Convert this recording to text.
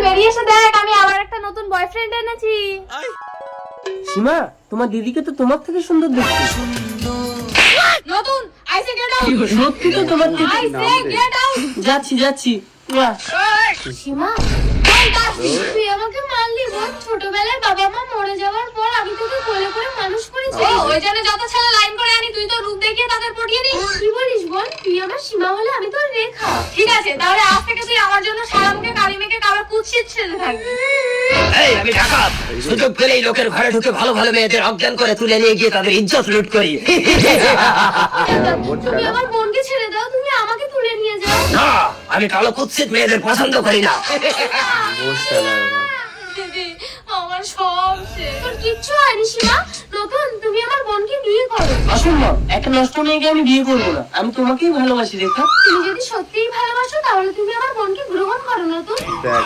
বেরিয়ে এসে দেখ আমি আবার একটা নতুন বয়ফ্রেন্ড এনেছি। সীমা, তোমার দিদিকে তো তোমার থেকে সুন্দর দেখতে। নতুন আইসে গেট আউট। সত্যি তো তোমার থেকে। আইসে গেট আউট। যাচ্ছি বাহ। সীমা তুই আমাকে মারলি বল। ছোটবেলায় বাবা মা মরে যাওয়ার পর আমি তোকে কোলে করে মানুষ করেছি। ওই জন্য যত ছেলে লাইন করে আনি তুই তো রূপ দেখিয়ে তাদের পটিয়ে নিস। কি বলিস বল? তুই আমার সীমা হলে আমি তোর রেখা। ঠিক আছে তাহলে আজ থেকে তুই আমার জন্য সারা মুখে কালি মেখে কাবার কুৎসিত ছেলে থাকবি। এই আমি ডাকাত, সুযোগ পেলেই লোকের ঘরে ঢুকে ভালো ভালো মেয়েদের অজ্ঞান করে তুলে নিয়ে গিয়ে তাদের ইজ্জত লুট করি। তুমি আমার বোনকে ছেড়ে দাও, তুমি আমাকে তুলে নিয়ে যাও। না, আমি কালো কুৎসিত মেয়েদের পছন্দ করি না। দিদি আমার সব শেষ। তোর কিচ্ছু হয়নি সীমা। নতুন তুমি আমার বোনকে বিয়ে করো। অসম্ভব, একটা নষ্ট মেয়েকে আমি বিয়ে করবো না। আমি তোমাকেই ভালোবাসি রেখা। তুমি যদি সত্যিই ভালোবাসো তাহলে তুমি আমার বোনকে গ্রহণ করো নতুন।